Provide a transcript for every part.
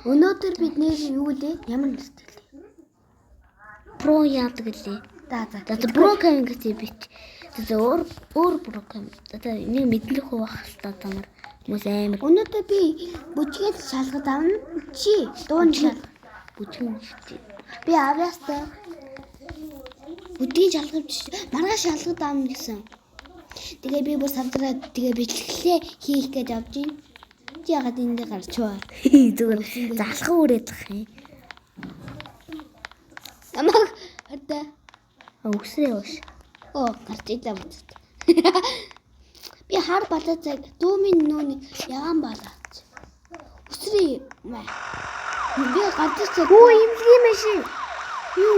Өнөөдөр бид нэр юу лээ? Ямар нэртэй? Про яадаг лээ. За Про кам гэдэг бит. За өөр про кам. За нэг мэдлэг хуваах хэрэгтэй тамар. Хүмүүс амар. Өнөөдөр би бүжгээд шалгад авна. Чи дуун шал. Бүжгэн. Би авьяастай. Бүдгийн шалгавч маргааш шалгад авна гэсэн. Тэгээ би бүр савдраад тэгээ бичлэглээ хийх гэж явж байна. Чи ягаад энэ дээр гарч чаа? Зүгээр залхах үрээд тах юм. Намаг хатаа. Өсрээ ууш. Гарч ийлээ бүт. Би хар балаа цаг дүүмийн нүүний ягаан балаач. Өсрээ маа. Би гарч цаг. Имлэг машин. Юу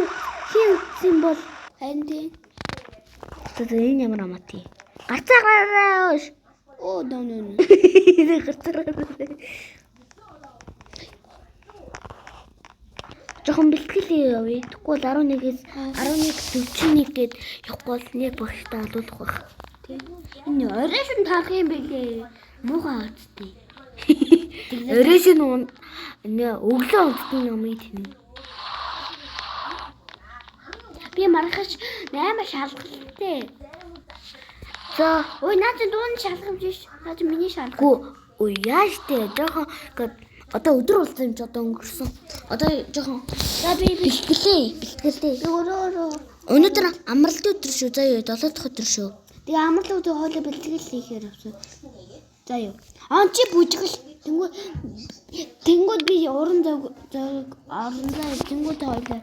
хин символ Хэнди. энэ ямар амати. Гарцаагаараа ууш. No. Жохон бэлтгэл явъя. Тэгвэл 11-ээс 11:41 гээд явахгүй бол нэг багштай алуулах байх. Энэ оройшин тарах юм бэлээ. Муухай үсттэй. Оройшин өглөө унтдаг юм тийм. Би маргаш 8 шалгалтай. За, Наад дуун шалгамж биш. Наад миний шалгал. Ой яаш тэ жоохон одоо өдөр болсон юм чи одоо өнгөрсөн. Одоо жоохон За би бэлтгэлээ. би өөрөө Өнөөдөр амралт өдөр шүү. Заа юу 7 дахь өдөр шүү. тэгээ амралтын өдөр хоолой бэлтгэл хийхээр авсан. За юу. Чи бүжгэл тэнгууд би уран зөг тэнгууд хоолой.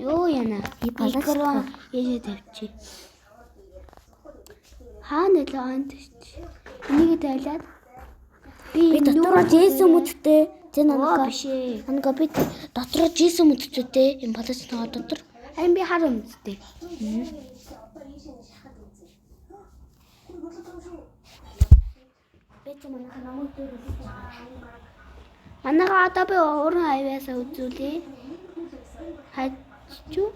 Юу яна? Палакрон яа тавьчих. Хаана л онт чи. Энийг тавиад Би дотроо Джейсон үттэй. Тэ намайг биш ээ. Анга би дотроо Джейсон үттэй. Энэ палацны дотор. Харин би хар өмдтэй. Манайха одоо би уран авьяасаа үзүүлээ. Хайчуу.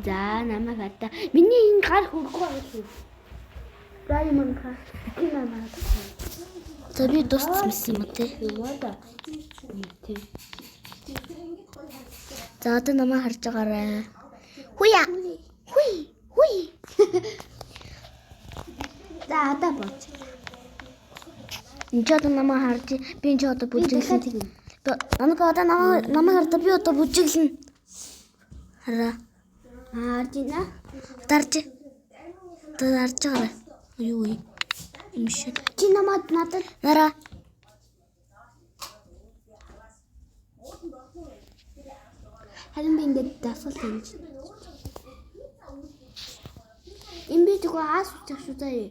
За намайг хата. Миний энэ гар хөрөхгүй байх. За юм хаа. За би дууссан юм тий. За одоо намайг харж байгаарай. Хуя. Хуй. За одоо бооч. Энд ч одоо намайг харж би энэ ч одоо бүжиглэн. Намайг одоо намайг харж би одоо бүжиглэн. Хараа. Харж ийна. Дарж. Одоо дарж байгаарай. Юу юм шиг. Чи надад Нараа. харин би ингээд дасгал хэмж. Эм би тэгвэл хаас учих шүү дээ.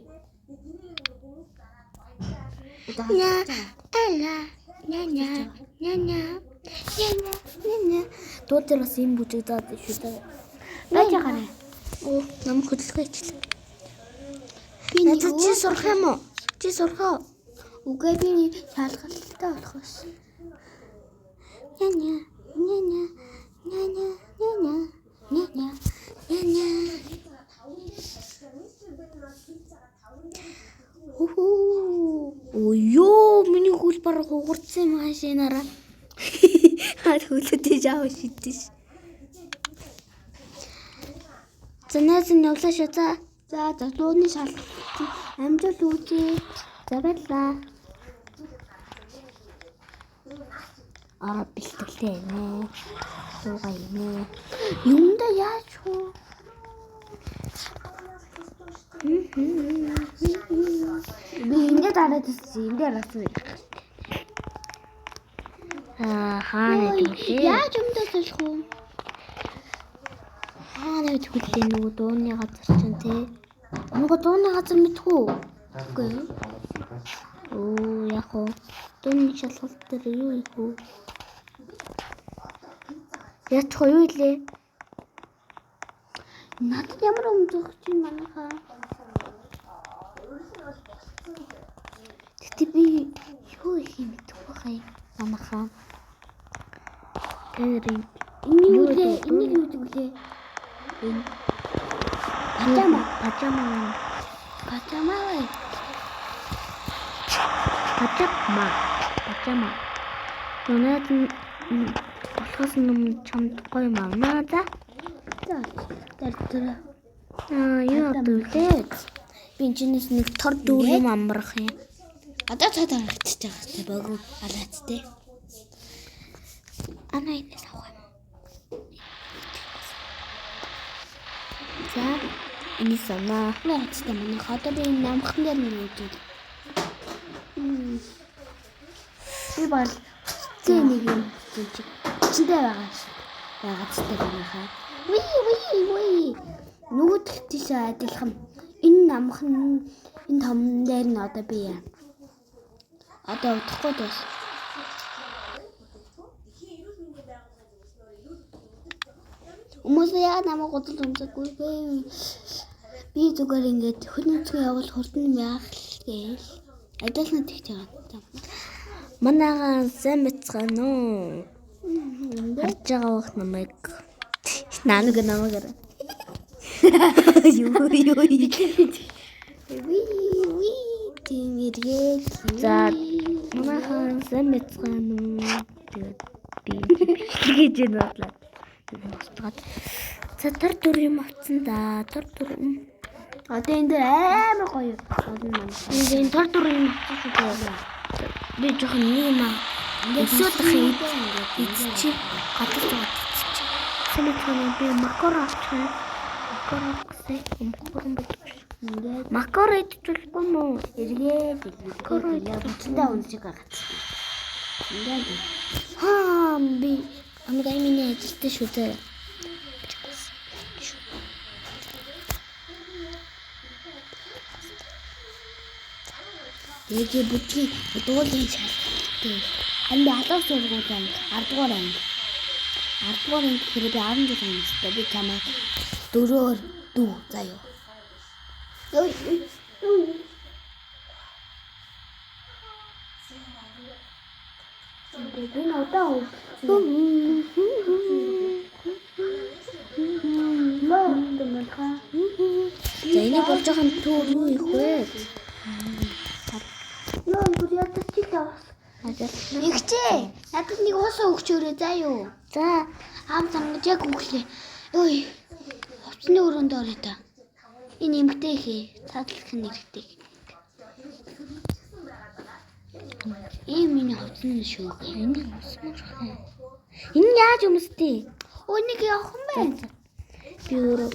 Ня. Дуудэр бас юм бүжиг заад шүү дээ. Байж гараа. Намайг хөдөлгөөч. Би нэг Чи сурах юм уу? Чи сурах уу? үгүй би шалгалтай болох биш. Ня. Ой миний хөл барах хугарцсан юм хаашинараа. Хаад хөлөдөө жаав шидэж. Зэнээс нь явлаа шүү за. За дууны шалгалт амжилт үүсье. За баярлаа. Бэлтгэлтэй нэ. Суугаа нэ. Юмда яач хөө? Би ингээд дараад ирсэн. Энд ярасан. Хаана гэдэг. Яаж юмда солих вэ? Хаана төлөө нөгөө дууны газар чинь тий. Нөгөө дууны газар мэдхүү. Үгүй. Яг уу. Дууны шалгалт дээр юу их вэ? Яач юу илээ? Надад ямар өмдөх чинь манайхаа. Тэгтээ би юу их юм мэдхгүй хай. Намахаа. Тэрийн Энийг юу гэвлээ? Энэ пажама. Ачаама. Өнөөд болохоос өмнө чамд гоё маа за. Тэр. Юу одоо үлээ? Би чинээс нэг тор дүүр юм амрах юм. Одоо цаад харагдчихж байгаа хэвчээ богоо алаацтэй. Анаа инээс авах юм. За энэ санаа. Наацтай манай одоо би энэ намхан дээр нэг үгүй. Би бол зээ нэг юм чиндээ байгаа шүү. Байгаадтай байхаа. Уи. Нүгдэлт тийш адилхан. Энэ намхан энэ том дээр нь одоо би яа. Одоо удахгүй дээс. Хүмүүс яа намайг гудал өмсөхгүй. Би зүгээр ингээд хөнөцгөө явал хурдан яах гээл. Адилхан тэгж байгаа. Манайгаа сайн бацгаана уу? Харж байгаа бох намайг. Наануг намайгаар. Юу. Тиймэрхүү. За манайhaa сайн бацгаана уу? Тэгээд би гэж бодлоо. За төр дүр юм авцсан да. Төр дүр. Одоо энэ дээр амар гоё. Энэ төр дүр юм авцсан шүү. Би жоохон нэг юм аа. Өсөөлөх юм. Эцчи гадар зогт эцчи. Сэмэтгэн би макар авчих. Макар гэдэг. Макар идчихгүй мó. Эргээд макар уншиг байгаа. Ингээд Би амгай миний ажилтай шүү дээ. Эгэ бүтгий дуулын шалгалтай. Харин би алуус сургууль анги 10 дугаар анги. 10 дугаар анги гэхээр би 16 ангитай. Би чамайг 4-оор дүү заяа. Би надаа. За энэ болж байгаа нь төөр юу их вэ? Яа бүр ядчих тавс. Игчээ. Надад нэг уусаа өгчөөрэй заа юу. За Аам сангаж яг өглөө. Ой. Хувцсны өрөөнд орё та. Энэ эмгтэй хээ. Тадлах нэрхтэй. Миний хувцсны шүү. энэ усмаар. Энэ яаж өмсдөө? Өө нэг явах юм байна. Би өөрөө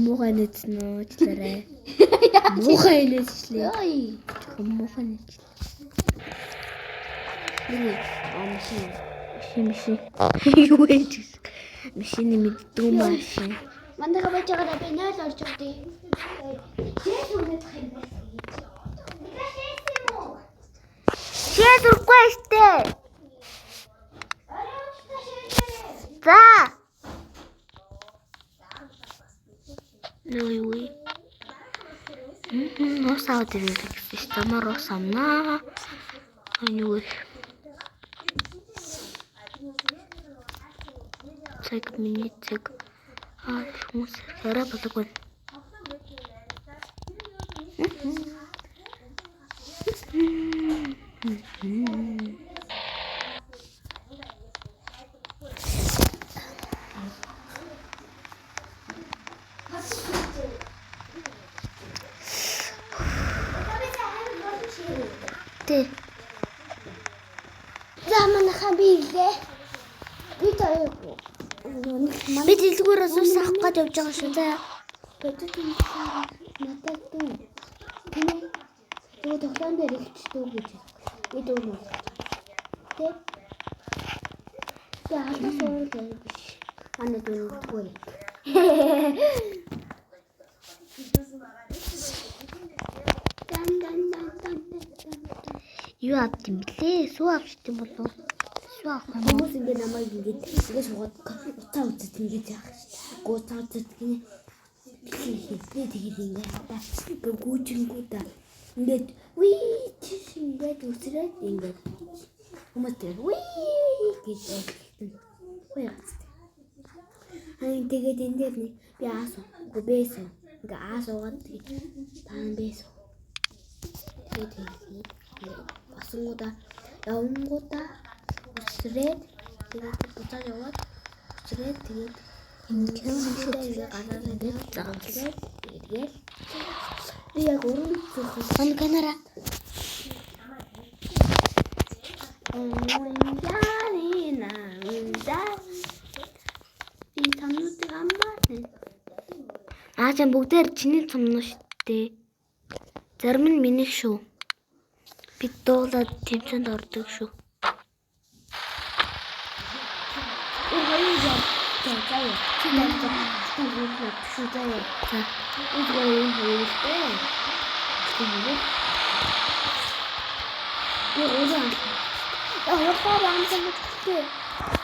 муухай нэцэн үү чилэрэ. Муухай нэцлээ. Ой. Муухай нэцлээ. Машин. Юу гэж? Машины мэддүү машин. Мандага байж байгаа би 0 орж өгдөө. Чээс үнэдэх юм байна. Чээс үргүй штэ. За. Юу. Нос аваад ирэх гэсэн чинь тамаар ус амнаа. Юу. Цаг миний цаг. Хүмүүс яраа болоогүй. Заманаха бийлээ. Би таяа. Би дэлгүүрээс ус авах гэж явж байгаа шүү дээ. Бэдэг юм надад дүү. Тэнэ. Юу тоглоом дээр ихчдүү гэж. Би дүү. Тэ. Я хатаа суур дээр биш. Ана дүүгүй. Юу авт юм блэ? Сүү авч тийм болов. Сүү авах юм. Хүмүүс ингэ намайг ингэ суугаад утаа үзэж ингэ яах шүү. Гутаа үзэж гинэ. Тэгээд ингэ гүүжингүүда ингээд уи чиш ингээд үсрээд ингээд хүмүүс тэр уи гэж хэлсэн. Хоёрц. Тэгээд энэ дээр би аасуу, бээсүү. Ингээ аасуугаад тэгээд таан бээсүү. тэгээд босонгуудаа явангуудаа үсрээд тэгээд буцаад яваад үсрээд тэгээд ингээд гараад тэгээд эргээл би яг өрөөнд зурсан камера яарина унда би тамнуудыг амбаа Аажаа бүгдээр чиний цомноо штэ. Зарим нь минийх шүү. Би дуулаад тэмцээнд ордог шүү. заяа. Чи надад бүгд шүү заяа. За. Үгүй юм хэлээ. Би өөрөө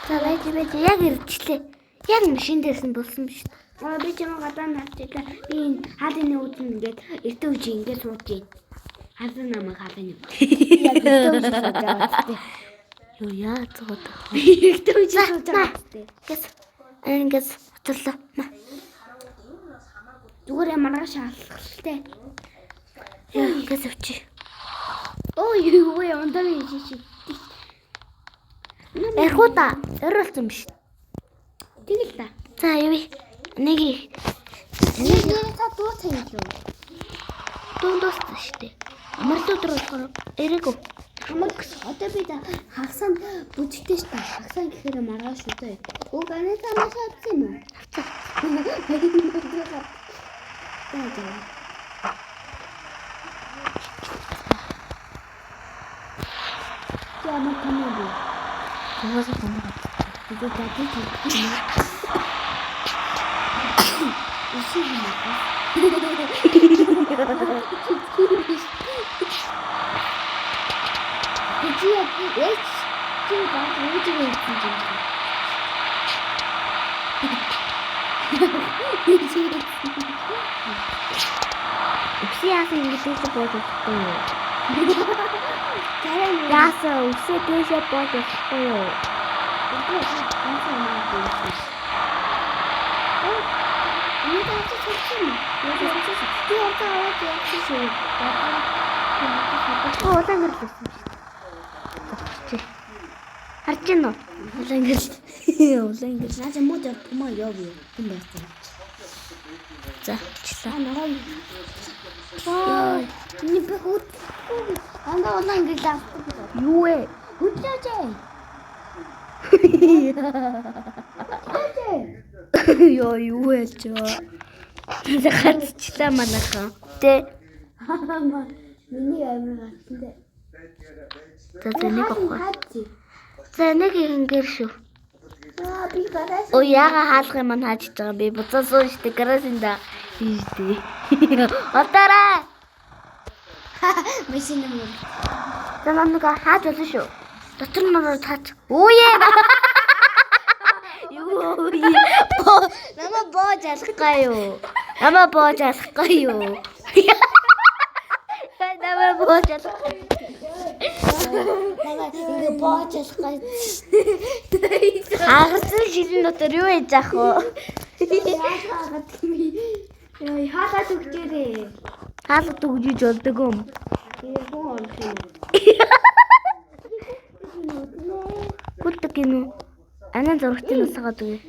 За байж яг ирчлээ. Яг машин дээрс нь болсон биш. би чамаа гадаа навчилаа. Би энэ хаалын үүдэн ингээд эртөө үжи ингээд сууж байна. Хаалын намайг хаалын юм. Яг эртөө үжи сууж байгаа. Юу яа цогод. Эртөө үжи сууж байгаа. Ингээс утлаа. Зүгээр маргааш хаалхалтай. Ингээс авчи. Юу вэ? Ондоо хийж. Эрхута өрөөлсөн биш. Тэгэл та. За яви. Нэг та дууцаа юм шүү. дуустаа штэ. Амарлуу дөрөөр эрэгөө. Хамаг одоо би хагасаа бүжигтэй штэ. Хагасаа гэхээр маргааш шүү дээ. Уг анаа танаас авсан юм уу? Яа мэтэнэ. Тэгээс хамаа. 이거 가지고 Усяасан ингэж бодохгүй. Яасан усээ дээшээ бодохгүй. Улаан гэрлсэн шүү. Харж гинөө. Улаан гэрл. Улаан гэрл. Наа мод маа яв юм байсан. За, чилээ. Ни бэхут. Анда улаан гэрл авах. Юу вэ? Хүлээжээ. Ёо юу вэ чөө. Хатчлаа манайхан. Тэ. Миний амир гацтай. За нэг авах. За нэг ингэр шүү. Би гараас. Оо яга хаалах юм хааж байгаа би буцаасан штэ гараасинда ийдээ. Отараа. Машин юм. За намайг хааж болно шүү. Дотор нь таач. Үе. Юу юу. Намаа боож алахгүй юу? Намаа боож алахгүй юу? Намаа боож алахгүй. Намаа ингэ боож алахгүй. Хагасан шилэн дотор юу хийж ах вэ? Яа хаалт өгчээрээ. Хаалт өгж болдог юм. Хүн Гүтдэг гинүү. Анаа зургтын усгаад үгүй.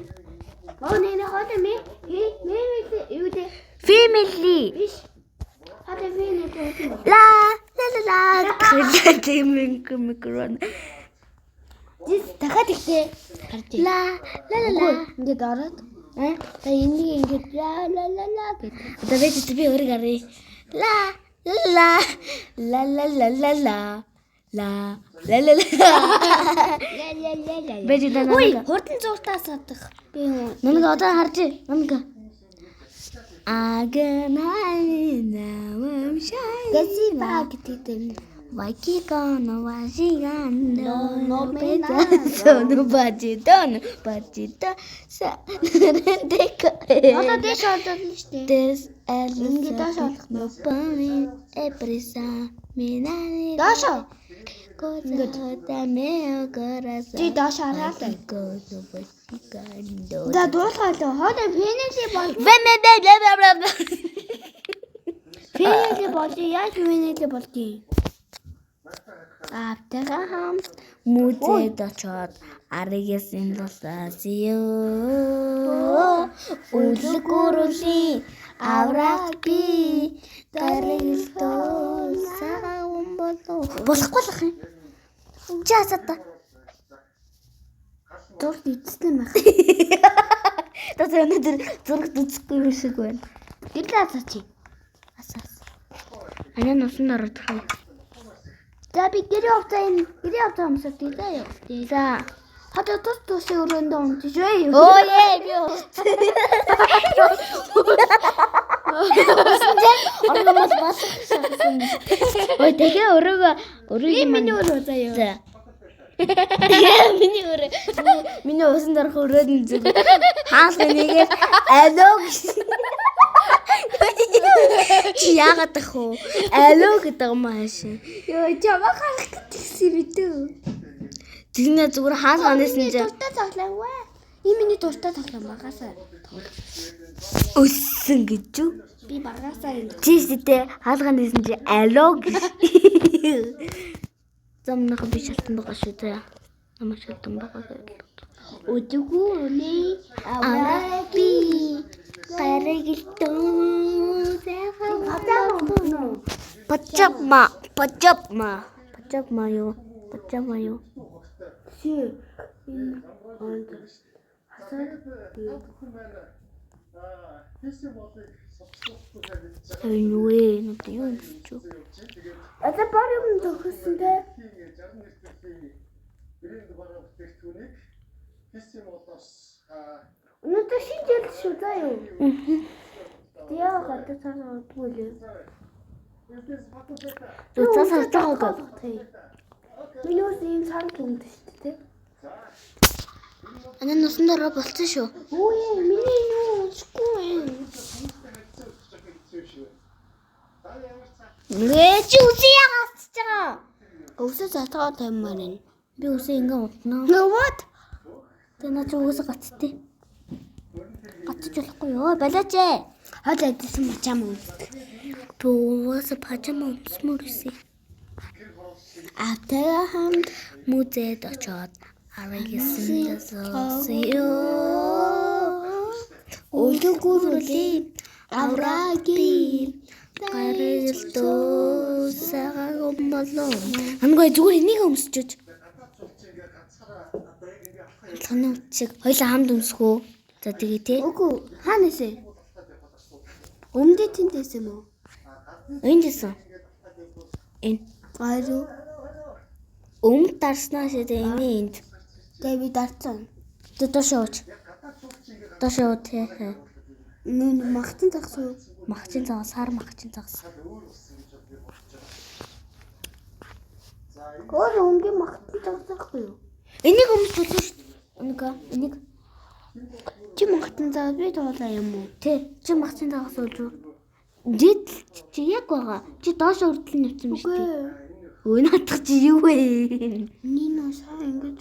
нэ хоолой мэ юу дэ? Family. Биш. Хата винэ дэ. La. Тэмэг микрон. Дис дахиад ихтэй гарч ий. La. Ингээд ороод. За энийг ингээд ла гэдэг. Одоо би өөрийг харъя. La. Бэж даа. Ой, хурдан зуртаа садах. Би Намайг одоо харж намайг. Агнай намам шай. гэси ба гэдэг. Вайкиконо вашигано No пеца соно бачито са дека. Одоо дэш олдсон шүү дээ. Des Ингээд доош олох. Мопани эпреса минани. Доошо. Ингээд тамео кораса. Чи доош хараад. Кото босикандо. За дуулгаалаа. Хоолой фэнэли бол. Бэмэбэ. Фэнэли бол яаж фэнэли болдгийг. Аавтайгаа хамт музейд очоод аригсын тусаасё. Үлэг өрөлийн авраг би дарилтоо саун болоо. Болохгүй л юм. Чаасата. Зурд эцэслэн байх. Tas өнөдөр зураг үзэхгүй юм шиг байна. Гэрлээ асаач. Асаас. Анаа нусан орох юм. За би гэрээ авцаа юмсаа тийзаа юу. За. Хадаа тус өрөөндөө унтчихвээ. Оо яа би. Орномос бассан. Ой тэгээ өрөөгөө Миний өрөө заяа. За. Миний өрөө. Миний усан дорох өрөөд нь зүг. Хаалга нэгээр алоо гэсэн. Чи яагаад тах вэ? Алоо гэдэг юм аашаа. Йоо чамаа харах гэсэн мэдээ. Тэгнэ зүгээр хаалганаас нь дуртай тоглоомаа. Миний дуртай тоглоом багасаа. өссөн гэж юу? Би багасаа юм. Чистэй хаалганаас нь алоо гэж. Замнах би шалтан байгаа шүү дээ. Намайг шалтан байгаа гэж. Өдгөөний Араби гаригэлтөө аваа. Пачапма юу? Си. Онд. Хасаад. Юу юм чи? Ата баг юм төгссөн дээ. Өнөөдөр шинжил шүү заа юу? Яа гадаа цаана утгуулээ. Цаас таагаа. Миний ус ийм цаан гэмт шүү дээ. Анаа нусан дөрөө болцсон шүү. Өө миний юу скгүй. Чи үсээ яагаас ч байгаа. Өсөө затгаа таймаар нь. Би үсээ ингээ утнаа. What? Тэ наа чи үсээ гацтээ. Гацж болохгүй ёо балаач ээ. Хол адсан мачам юм. Төвөөс пажама өмсмөр үсээ. Аавтайгаа хамт Музейд очоод аригсын тусаасё. Үлэг өрөлийн авраг би дарилтоо саун болоо. Ангой зүгээр энийг өмсчөөч. Таны үчиг хоёлаа хамт өмсгөө. За тэгээ тий. Үгүй хаанаас? Өмнөд тэндээс юм уу? Энд дэсэн. Энэ Гайруу. өмд дарснаас энэ энд. Тэгээ би дарцсан. Дошооч. Дошоо тий. Нүүн магтан загсуу. Магчин загас, сар магчин загас. Гол өнгийн магтан загсахгүй юу? Энийг өмсөж шүү дээ. Энийг Чи магтан заа би туулаа юм уу? тий. Чи магчин загас уулж. Дид чи яг байгаа. Чи доош өрдөл нэвсэн биз дээ. Өө наадах чи юу вэ? Нино саа ингэж.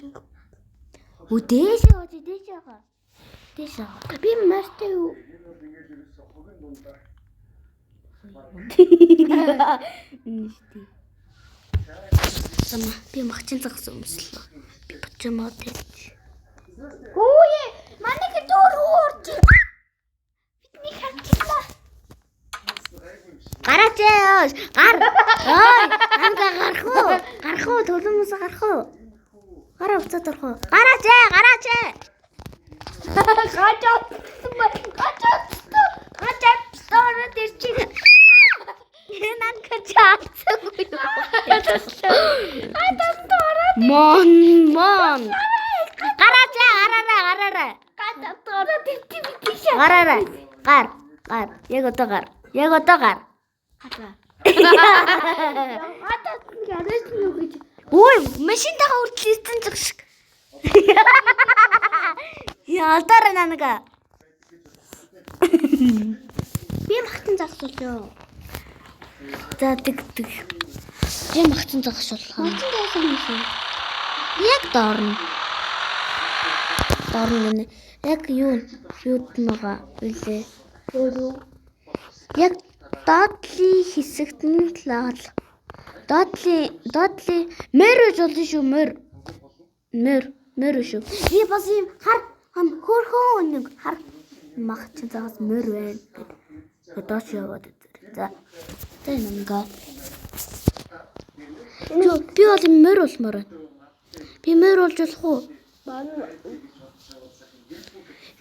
Өө дээшээ байгаа. Дээш байгаа. Би мартай юу? Ништи. Сама би магчин загас өмслөө. Би бочмоо тий. Өөе, манай дөр уурч. Бидний ханчлаа. Гараач ээ. Гар. Ой, хамга гарах уу? Төлөмөс гарах уу? Гараа уцаад орох уу? Гараач ээ. Гачаад ирчих. Нан качаацгүй. Мон. Гараач ээ. Гараарай. Гараарай. Гар. Яг одоо гар. Хатаа гараж нү гэж. Ой, машинтайгаа хүртэл ирсэн ч шиг. Яалтаар нанага. Би магтан загсуулъя. За тэг. Би магтан загшуулах. Магтан загсуулсан. Яг доорно. Гэнэ. Яг юуд байгаа үлээ. Яг доотлын хэсэгт нь л Додли мэрэж болно шүү мэр шүү. Би бас юм хар хөрхөн нэг хар махчин загас мөр байна гэд. Доош яваад байна. За энэ ингээ. Би бол мөр болмоор байна. Би мөр болж болох уу?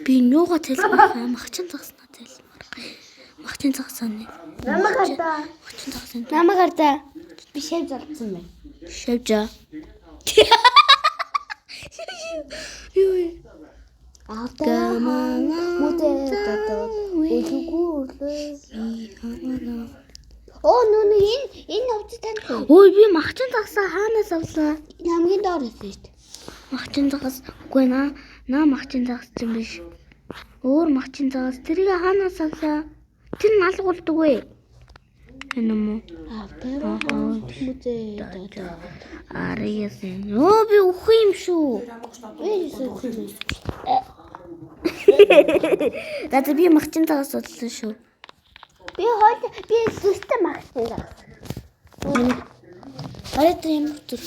Би нууга тайлбар махчин загснаа тайлбар. Махчин загсаа нэ. Намайг хардаа. Би шив зарцсан байна. Шавжаа. Юу. Атаа мөдөө татаа. Оо нүн энэ овц тань. Ой би махчин загсаа хаанаас авлаа? Энэ хамгийн доор байсан шүү дээ. Махчин загас үгүй наа махчин загас юм биш. Өөр махчин загас тэрийг хаанаас авлаа? Тэр нь алга болдог вэ? Энэ юм уу? Мөдөө татаа. Арияс. Оо би үхэх юм шүү. Дата би махчин загас бодлоо шүү. Би зүстэй магтсан даа. Арайт юм зүр.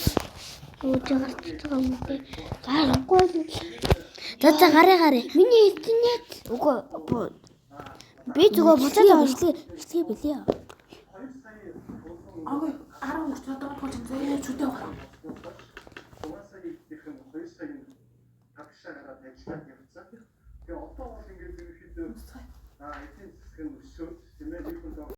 Оо жагарч байгаа юм бэ? Гарахгүй. Дата гараа. Миний интернет үгүй. Би зүгээр буцаад орчлээ билээ. Агай 13 цадаа болж зөө чүдээ байна. Угаасаа ихэнх нь 2 цагийн тавшаа гараад ажиллаад явцсан. Тэгээ одоо бол ингээд ерөөхдөө эцсийн засгийн өсөж тэмээ дийхэн доо